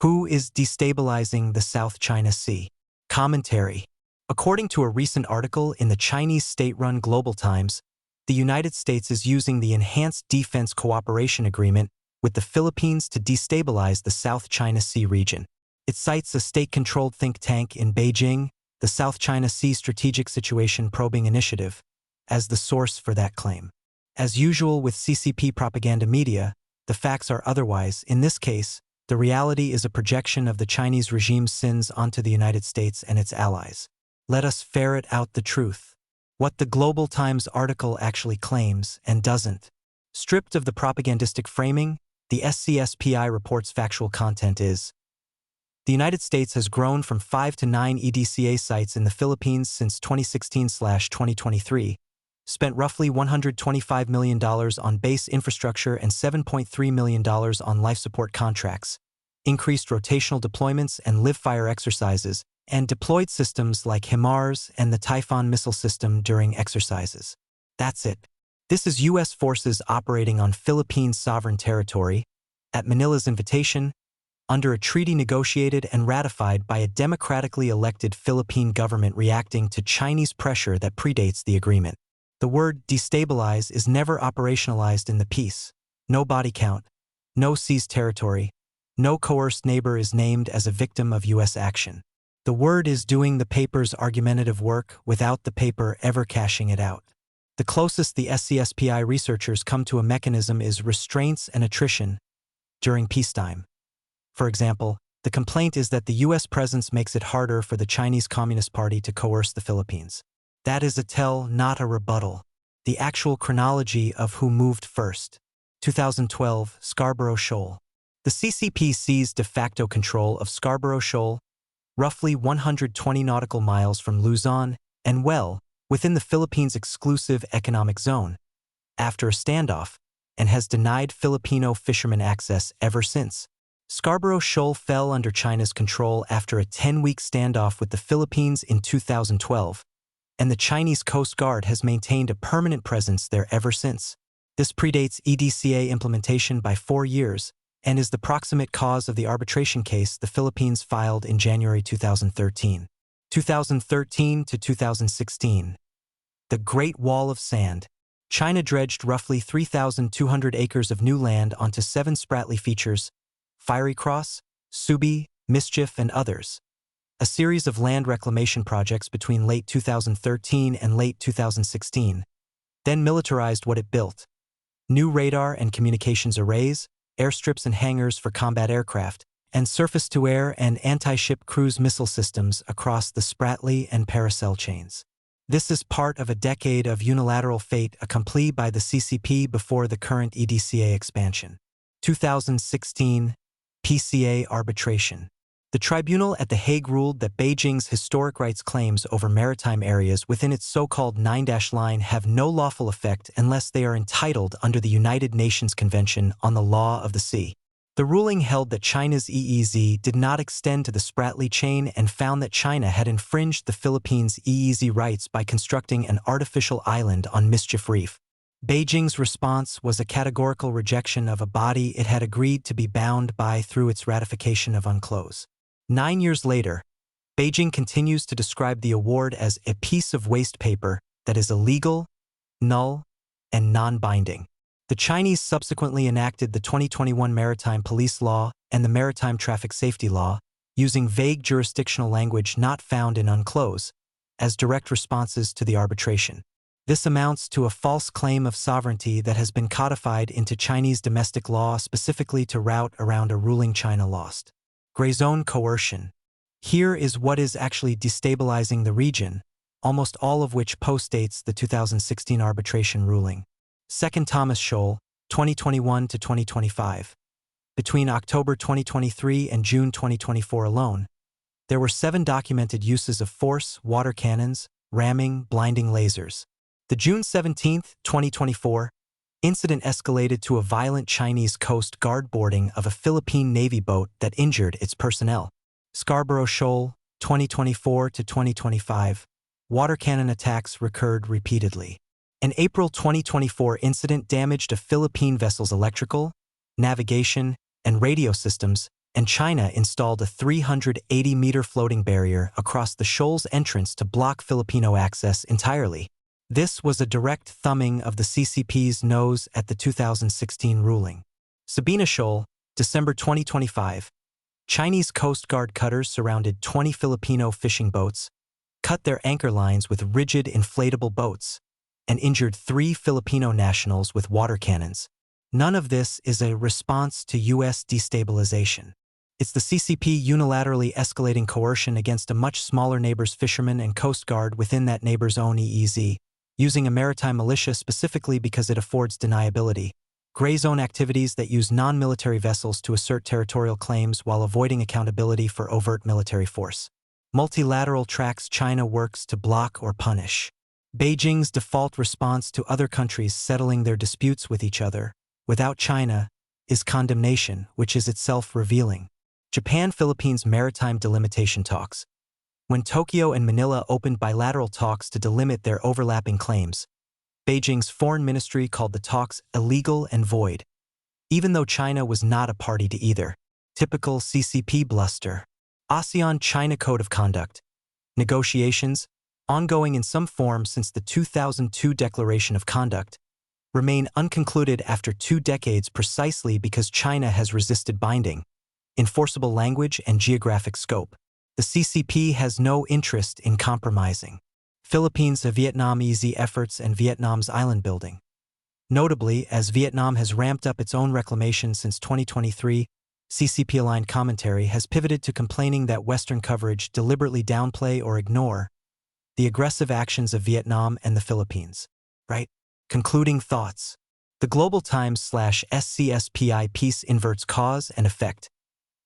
Who is destabilizing the South China Sea? Commentary. According to a recent article in the Chinese state-run Global Times, the United States is using the Enhanced Defense Cooperation Agreement with the Philippines to destabilize the South China Sea region. It cites a state-controlled think tank in Beijing, the South China Sea Strategic Situation Probing Initiative, as the source for that claim. As usual with CCP propaganda media, the facts are otherwise. In this case, the reality is a projection of the Chinese regime's sins onto the United States and its allies. Let us ferret out the truth. What the Global Times article actually claims and doesn't. Stripped of the propagandistic framing, the SCSPI report's factual content is: the United States has grown from 5 to 9 EDCA sites in the Philippines since 2016/2023, spent roughly $125 million on base infrastructure and $7.3 million on life support contracts, increased rotational deployments and live-fire exercises, and deployed systems like HIMARS and the Typhoon missile system during exercises. That's it. This is U.S. forces operating on Philippine sovereign territory, at Manila's invitation, under a treaty negotiated and ratified by a democratically elected Philippine government reacting to Chinese pressure that predates the agreement. The word destabilize is never operationalized in the peace. No body count, no seized territory, no coerced neighbor is named as a victim of U.S. action. The word is doing the paper's argumentative work without the paper ever cashing it out. The closest the SCSPI researchers come to a mechanism is restraints and attrition during peacetime. For example, the complaint is that the U.S. presence makes it harder for the Chinese Communist Party to coerce the Philippines. That is a tell, not a rebuttal. The actual chronology of who moved first. 2012, Scarborough Shoal. The CCP seized de facto control of Scarborough Shoal, roughly 120 nautical miles from Luzon, and well within the Philippines' exclusive economic zone, after a standoff, and has denied Filipino fishermen access ever since. Scarborough Shoal fell under China's control after a 10-week standoff with the Philippines in 2012, and the Chinese Coast Guard has maintained a permanent presence there ever since. This predates EDCA implementation by 4 years and is the proximate cause of the arbitration case the Philippines filed in January 2013. 2013 to 2016. The Great Wall of Sand. China dredged roughly 3,200 acres of new land onto 7 Spratly features, Fiery Cross, Subi, Mischief, and others. A series of land reclamation projects between late 2013 and late 2016, then militarized what it built. New radar and communications arrays, airstrips and hangars for combat aircraft, and surface-to-air and anti-ship cruise missile systems across the Spratly and Paracel chains. This is part of a decade of unilateral fait accompli by the CCP before the current EDCA expansion. 2016, PCA arbitration. The tribunal at The Hague ruled that Beijing's historic rights claims over maritime areas within its so-called 9-line have no lawful effect unless they are entitled under the United Nations Convention on the Law of the Sea. The ruling held that China's EEZ did not extend to the Spratly chain and found that China had infringed the Philippines' EEZ rights by constructing an artificial island on Mischief Reef. Beijing's response was a categorical rejection of a body it had agreed to be bound by through its ratification of UNCLOS. 9 years later, Beijing continues to describe the award as a piece of waste paper that is illegal, null, and non-binding. The Chinese subsequently enacted the 2021 Maritime Police Law and the Maritime Traffic Safety Law, using vague jurisdictional language not found in UNCLOS, as direct responses to the arbitration. This amounts to a false claim of sovereignty that has been codified into Chinese domestic law specifically to route around a ruling China lost. Gray zone coercion. Here is what is actually destabilizing the region, almost all of which postdates the 2016 arbitration ruling. 2nd Thomas Shoal, 2021 to 2025. Between October 2023 and June 2024 alone, there were 7 documented uses of force, water cannons, ramming, blinding lasers. The June 17, 2024, incident escalated to a violent Chinese Coast Guard boarding of a Philippine Navy boat that injured its personnel. Scarborough Shoal, 2024 to 2025. Water cannon attacks recurred repeatedly. An April 2024 incident damaged a Philippine vessel's electrical, navigation, and radio systems and China installed a 380-meter floating barrier across the shoal's entrance to block Filipino access entirely. This was a direct thumbing of the CCP's nose at the 2016 ruling. Sabina Shoal, December 2025. Chinese Coast Guard cutters surrounded 20 Filipino fishing boats, cut their anchor lines with rigid inflatable boats, and injured 3 Filipino nationals with water cannons. None of this is a response to U.S. destabilization. It's the CCP unilaterally escalating coercion against a much smaller neighbor's fishermen and Coast Guard within that neighbor's own EEZ, using a maritime militia specifically because it affords deniability. Gray zone activities that use non-military vessels to assert territorial claims while avoiding accountability for overt military force. Multilateral tracks China works to block or punish. Beijing's default response to other countries settling their disputes with each other, without China, is condemnation, which is itself revealing. Japan-Philippines maritime delimitation talks. When Tokyo and Manila opened bilateral talks to delimit their overlapping claims, Beijing's foreign ministry called the talks illegal and void, even though China was not a party to either. Typical CCP bluster. ASEAN-China Code of Conduct. Negotiations, ongoing in some form since the 2002 Declaration of Conduct, remain unconcluded after 2 decades precisely because China has resisted binding, enforceable language and geographic scope. The CCP has no interest in compromising. Philippines-Vietnam-EZ efforts and Vietnam's island building. Notably, as Vietnam has ramped up its own reclamation since 2023, CCP-aligned commentary has pivoted to complaining that Western coverage deliberately downplay or ignore the aggressive actions of Vietnam and the Philippines. Right? Concluding thoughts. The Global Times/SCSPI piece inverts cause and effect.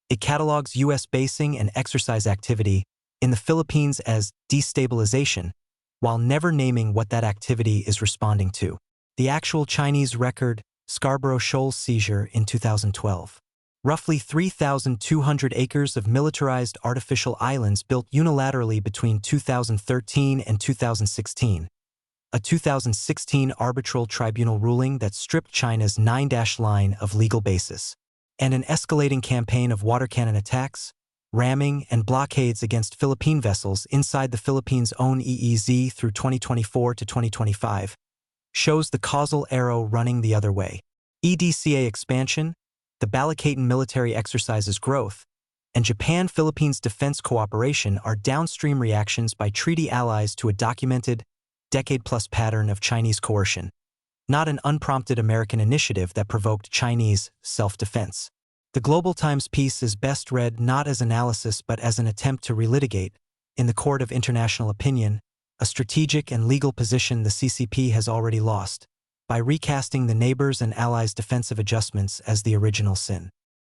It catalogs U.S. basing and exercise activity in the Philippines as destabilization, while never naming what that activity is responding to. The actual Chinese record, Scarborough Shoal seizure in 2012. Roughly 3,200 acres of militarized artificial islands built unilaterally between 2013 and 2016. A 2016 arbitral tribunal ruling that stripped China's 9-line of legal basis. And an escalating campaign of water cannon attacks, ramming, and blockades against Philippine vessels inside the Philippines' own EEZ through 2024 to 2025 shows the causal arrow running the other way. EDCA expansion, the Balicaten military exercises growth, and Japan-Philippines defense cooperation are downstream reactions by treaty allies to a documented, decade-plus pattern of Chinese coercion, not an unprompted American initiative that provoked Chinese self-defense. The Global Times piece is best read not as analysis but as an attempt to relitigate, in the court of international opinion, a strategic and legal position the CCP has already lost, by recasting the neighbors and allies' defensive adjustments as the original sin.